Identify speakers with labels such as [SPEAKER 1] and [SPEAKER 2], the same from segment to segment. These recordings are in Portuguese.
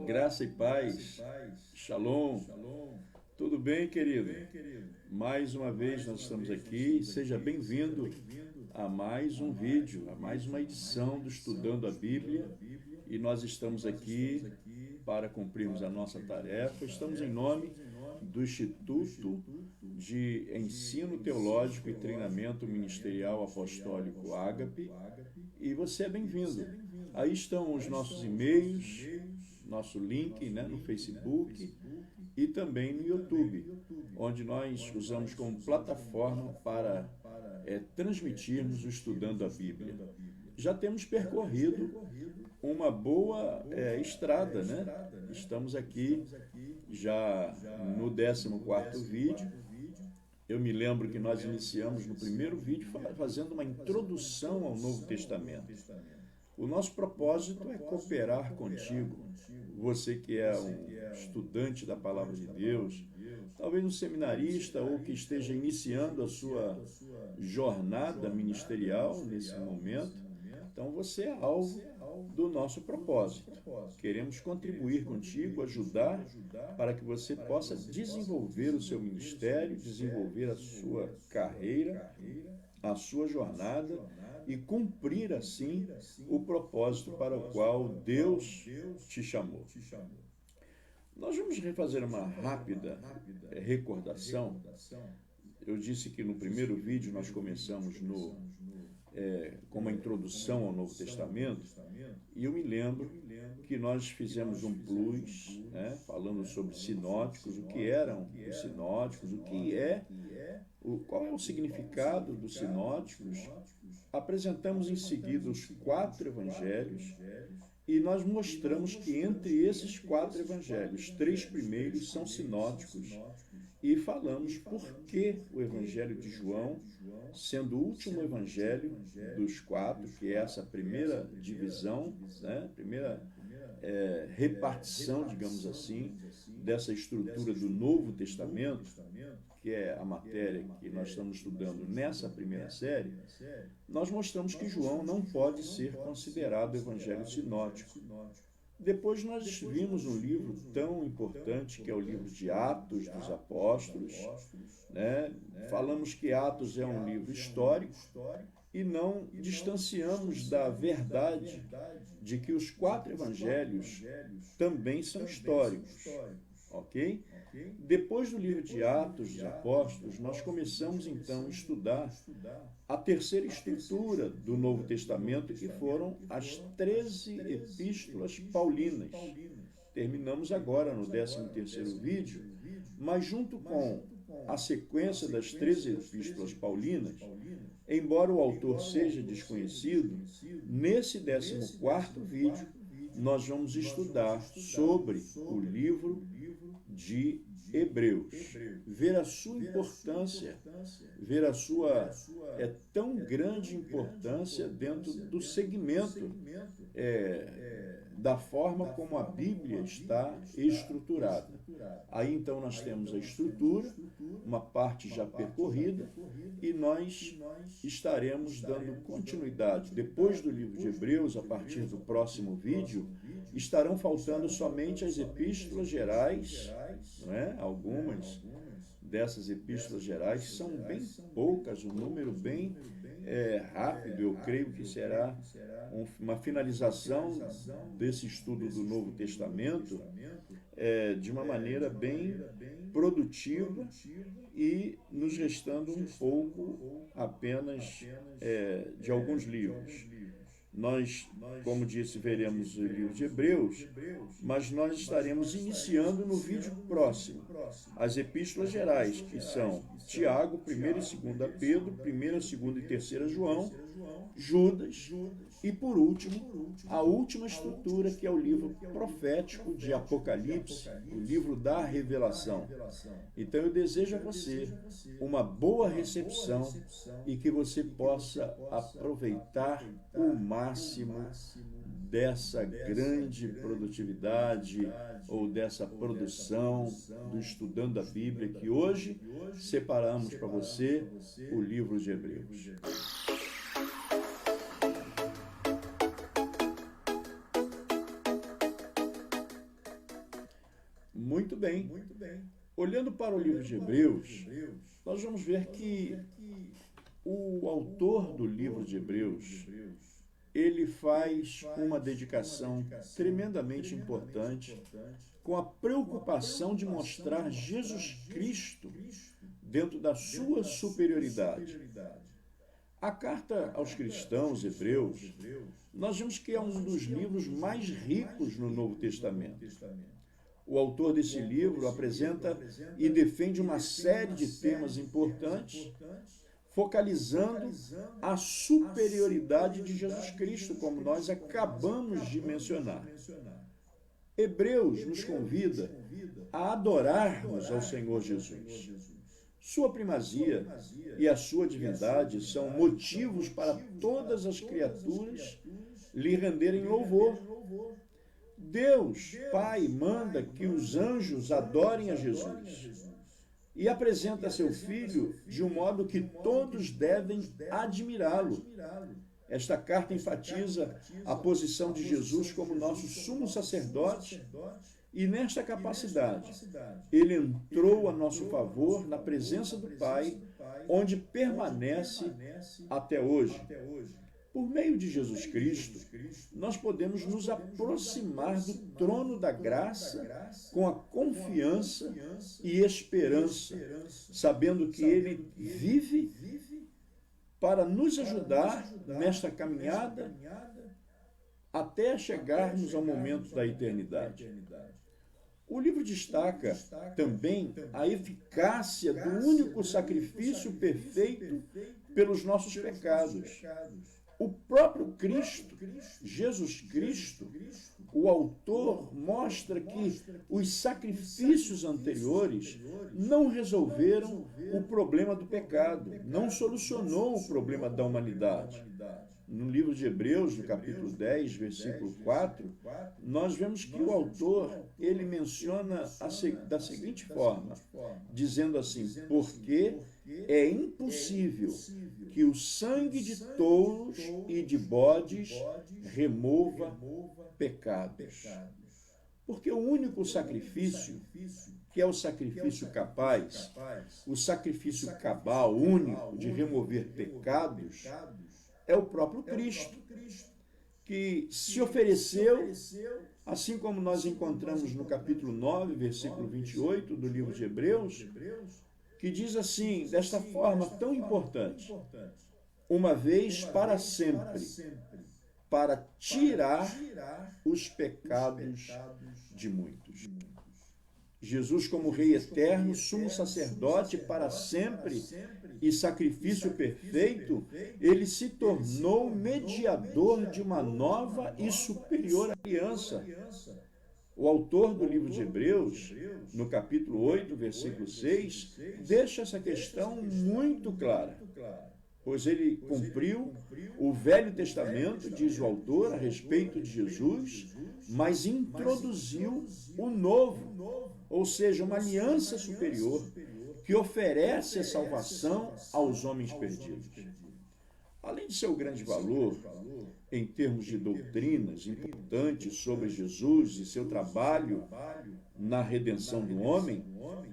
[SPEAKER 1] Graça e paz. Shalom. Tudo bem, querido? Mais uma vez nós estamos aqui. Seja bem-vindo a mais um vídeo, a mais uma edição do Estudando a Bíblia. E nós estamos aqui para cumprirmos a nossa tarefa. Estamos em nome do Instituto de Ensino Teológico e Treinamento Ministerial Apostólico Ágape. E você é bem-vindo. Aí estão os nossos e-mails, nosso link, no Facebook e também no YouTube, onde nós usamos como plataforma para transmitirmos o Estudando a Bíblia. Já temos percorrido uma boa estrada, Estamos aqui já no 14º vídeo. Eu me lembro que nós iniciamos no primeiro vídeo fazendo uma introdução ao Novo Testamento. O nosso propósito é cooperar contigo, você que é um estudante da Palavra de Deus, talvez um seminarista ou que esteja iniciando a sua jornada ministerial nesse momento. Então você é alvo do nosso propósito. Queremos contribuir contigo, ajudar para que você possa desenvolver o seu ministério, desenvolver a sua carreira, a sua jornada e cumprir assim o propósito para o qual Deus te chamou. Nós vamos fazer uma rápida recordação. Eu disse que no primeiro vídeo nós começamos com uma introdução ao Novo Testamento, e eu me lembro que nós fizemos um plus, falando sobre sinóticos, o que eram os sinóticos, qual é o significado dos sinóticos. Apresentamos em seguida os 4 evangelhos e nós mostramos que entre esses 4 evangelhos, 3 primeiros são sinóticos e falamos por que o evangelho de João, sendo o último evangelho dos 4, que é essa primeira divisão, primeira repartição, digamos assim, dessa estrutura do Novo Testamento, que é a matéria que nós estamos estudando nessa primeira série, nós mostramos que João não pode ser considerado evangelho sinótico. Depois nós vimos um livro tão importante que é o livro de Atos dos Apóstolos, Falamos que Atos é um livro histórico e não distanciamos da verdade de que os 4 evangelhos também são históricos, ok? Depois do livro de Atos dos Apóstolos, nós começamos então a estudar a terceira estrutura do Novo Testamento, que foram as 13 epístolas paulinas. Terminamos agora no 13º vídeo, mas junto com a sequência das 13 epístolas paulinas, embora o autor seja desconhecido, nesse 14º vídeo nós vamos estudar sobre o livro de Hebreus, ver a sua importância, ver a sua tão grande importância dentro do segmento da forma como a Bíblia está estruturada. Aí então nós temos a estrutura, uma parte já percorrida, e nós estaremos dando continuidade. Depois do livro de Hebreus, a partir do próximo vídeo, estarão faltando somente as epístolas gerais, Algumas dessas epístolas gerais são bem poucas, um número bem rápido. Eu creio que será uma finalização desse estudo do Novo Testamento de uma maneira bem produtiva e nos restando um pouco apenas de alguns livros. Nós, como disse, veremos o livro de Hebreus, mas nós estaremos iniciando no vídeo próximo as epístolas gerais, que são Tiago, 1ª e 2ª Pedro, 1ª, 2ª e 3ª João, Judas e, por último, a última estrutura, que é o livro profético de Apocalipse, o livro da Revelação. Então eu desejo a você uma boa recepção e que você possa aproveitar o máximo dessa grande produtividade ou dessa produção do Estudando a Bíblia, que hoje separamos para você o livro de Hebreus. Muito bem. Olhando para o livro de Hebreus, nós vamos ver que o autor do livro de Hebreus, ele faz uma dedicação tremendamente importante com a preocupação de mostrar Jesus Cristo dentro da sua superioridade. A carta aos cristãos hebreus, nós vemos que é um dos livros mais ricos no Novo Testamento. O autor desse livro apresenta e defende uma série de temas importantes, focalizando a superioridade de Jesus Cristo, como nós acabamos de mencionar. Hebreus nos convida a adorarmos ao Senhor Jesus. Sua primazia e a sua divindade são motivos para todas as criaturas lhe renderem louvor. Deus, Pai, manda que os anjos adorem a Jesus e apresenta seu Filho de um modo que todos devem admirá-lo. Esta carta enfatiza a posição de Jesus como nosso sumo sacerdote e, nesta capacidade, ele entrou a nosso favor na presença do Pai, onde permanece até hoje. Por meio de Jesus Cristo, nós podemos nos aproximar do trono da graça com a confiança e esperança, sabendo que Ele vive para nos ajudar nesta caminhada até chegarmos ao momento da eternidade. O livro destaca também a eficácia do único sacrifício perfeito pelos nossos pecados. O próprio Cristo, Jesus Cristo, o autor mostra que os sacrifícios anteriores não resolveram o problema do pecado, não solucionou o problema da humanidade. No livro de Hebreus, no capítulo 10, versículo 4, nós vemos que o autor, ele menciona da seguinte forma, dizendo assim: porque é impossível que o sangue de touros e de bodes remova pecados. Porque o único sacrifício, que é o sacrifício capaz, o sacrifício cabal, único, de remover pecados, é o próprio Cristo, que se ofereceu, assim como nós encontramos no capítulo 9, versículo 28 do livro de Hebreus, que diz assim, desta forma tão importante: uma vez para sempre, para tirar os pecados de muitos. Jesus, como Rei eterno, sumo sacerdote para sempre e sacrifício perfeito, ele se tornou mediador de uma nova e superior aliança. O autor do livro de Hebreus, no capítulo 8, versículo 6, deixa essa questão muito clara, pois ele cumpriu o Velho Testamento, diz o autor, a respeito de Jesus, mas introduziu o Novo, ou seja, uma aliança superior que oferece a salvação aos homens perdidos. Além de seu grande valor, em termos de doutrinas importantes sobre Jesus e seu trabalho na redenção do homem,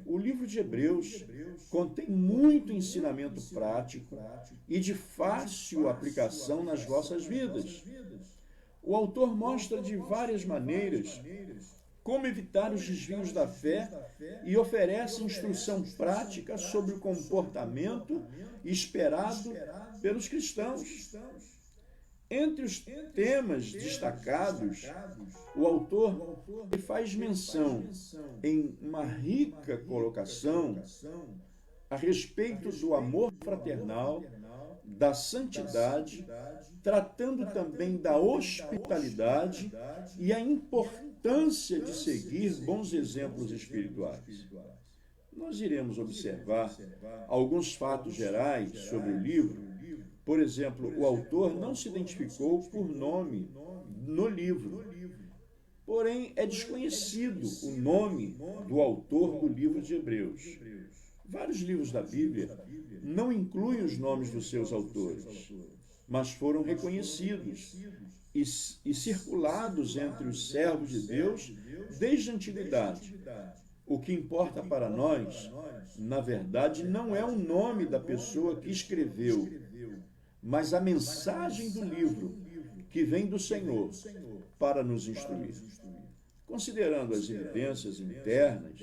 [SPEAKER 1] o livro de Hebreus contém muito ensinamento prático e de fácil aplicação nas vossas vidas. O autor mostra de várias maneiras como evitar os desvios da fé e oferece instrução prática sobre o comportamento esperado pelos cristãos. Entre os temas destacados, o autor faz menção em uma rica colocação a respeito do amor fraternal, da santidade, tratando também da hospitalidade e a importância de seguir bons exemplos espirituais. Nós iremos observar alguns fatos gerais sobre o livro. Por exemplo, o autor não se identificou por nome no livro, porém é desconhecido o nome do autor do livro de Hebreus. Vários livros da Bíblia não incluem os nomes dos seus autores, mas foram reconhecidos e circulados entre os servos de Deus desde a antiguidade. O que importa para nós, na verdade, não é o nome da pessoa que escreveu, mas a mensagem do livro que vem do Senhor para nos instruir. Considerando as evidências internas,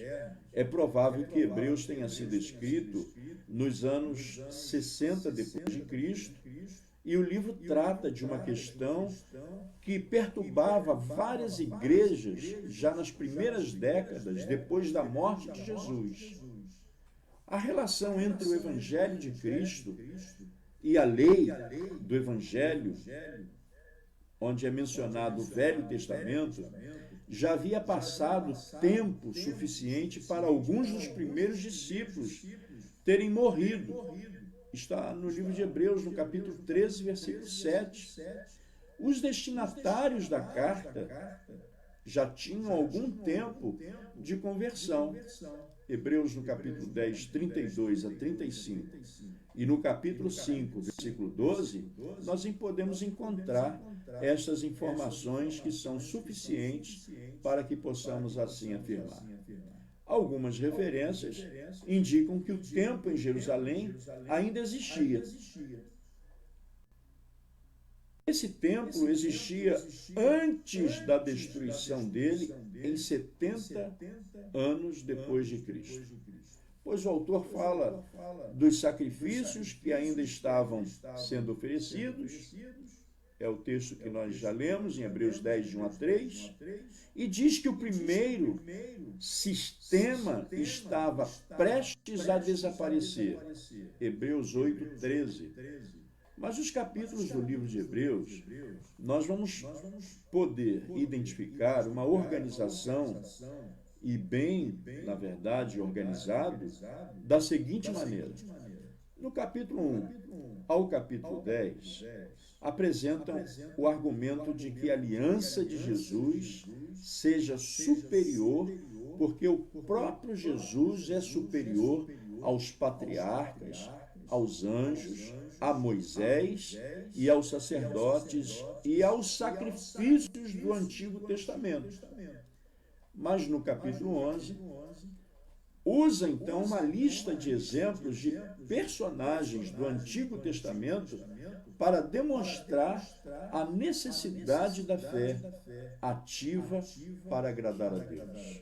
[SPEAKER 1] é provável que Hebreus tenha sido escrito nos anos 60 depois de Cristo, e o livro trata de uma questão que perturbava várias igrejas já nas primeiras décadas depois da morte de Jesus. A relação entre o Evangelho de Cristo e a lei do Evangelho, onde é mencionado o Velho Testamento, já havia passado tempo suficiente para alguns dos primeiros discípulos terem morrido. Está no livro de Hebreus, no capítulo 13, versículo 7. Os destinatários da carta já tinham algum tempo de conversão. Hebreus, no capítulo 10, 32 a 35. E no capítulo 5, versículo 12, nós podemos encontrar estas informações que são suficientes para que possamos assim afirmar. Algumas referências indicam que o templo em Jerusalém ainda existia. Esse templo existia antes da destruição dele, em 70 anos depois de Cristo. Pois o autor fala dos sacrifícios que ainda estavam sendo oferecidos, é o texto que nós já lemos em Hebreus 10, de 1 a 3, e diz que o primeiro sistema estava prestes a desaparecer. Hebreus 8, 13. Mas os capítulos do livro de Hebreus, nós vamos poder identificar uma organização, e bem, na verdade, organizado, da seguinte maneira. No capítulo 1 ao capítulo 10, apresentam o argumento de que a aliança de Jesus seja superior, porque o próprio Jesus é superior aos patriarcas, aos anjos, a Moisés e aos sacerdotes e aos sacrifícios do Antigo Testamento. Mas no capítulo 11, usa então uma lista de exemplos de personagens do Antigo Testamento para demonstrar a necessidade da fé ativa para agradar a Deus.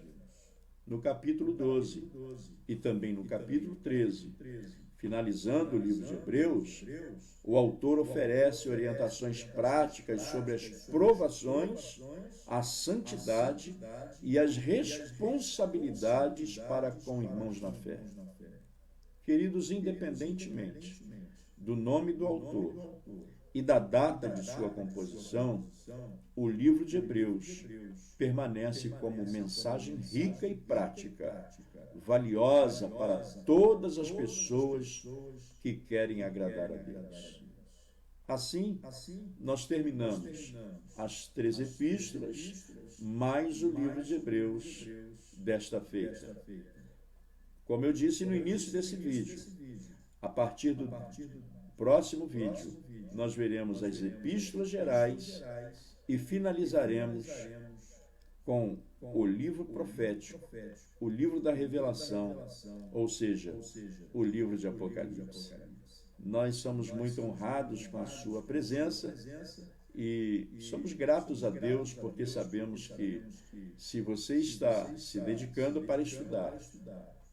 [SPEAKER 1] No capítulo 12 e também no capítulo 13, finalizando o livro de Hebreus, o autor oferece orientações práticas sobre as provações, a santidade e as responsabilidades para com irmãos na fé. Queridos, independentemente do nome do autor e da data de sua composição, o livro de Hebreus permanece como mensagem rica e prática, valiosa para todas as pessoas que querem agradar a Deus. Assim, nós terminamos as 3 epístolas, mais o livro de Hebreus desta feita. Como eu disse no início desse vídeo, a partir do próximo vídeo, nós veremos as epístolas gerais e finalizaremos com o livro profético, o livro da revelação, ou seja, o livro de Apocalipse. Nós somos muito honrados com a sua presença e somos gratos a Deus porque sabemos que se você está se dedicando para estudar,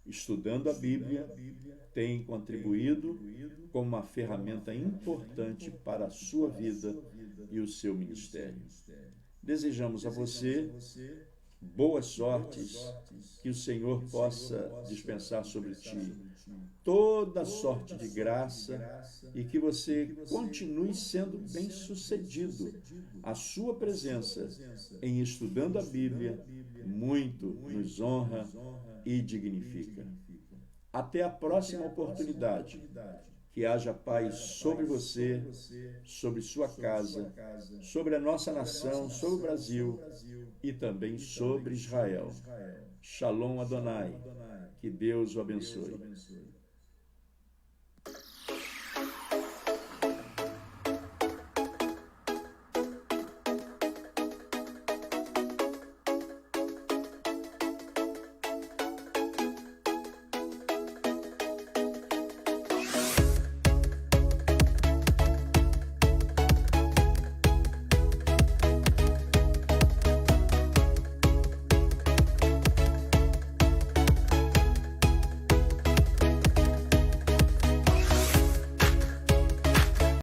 [SPEAKER 1] estudando a Bíblia, tem contribuído como uma ferramenta importante para a sua vida e o seu ministério. Desejamos a você boas sortes, que o Senhor possa dispensar sobre ti toda sorte de graça e que você continue sendo bem-sucedido. A sua presença em estudando a Bíblia muito nos honra e dignifica. Até a próxima oportunidade. Que haja paz sobre você, sobre sua casa, sobre a nossa nação, sobre o Brasil e também sobre Israel. Shalom Adonai. Que Deus o abençoe.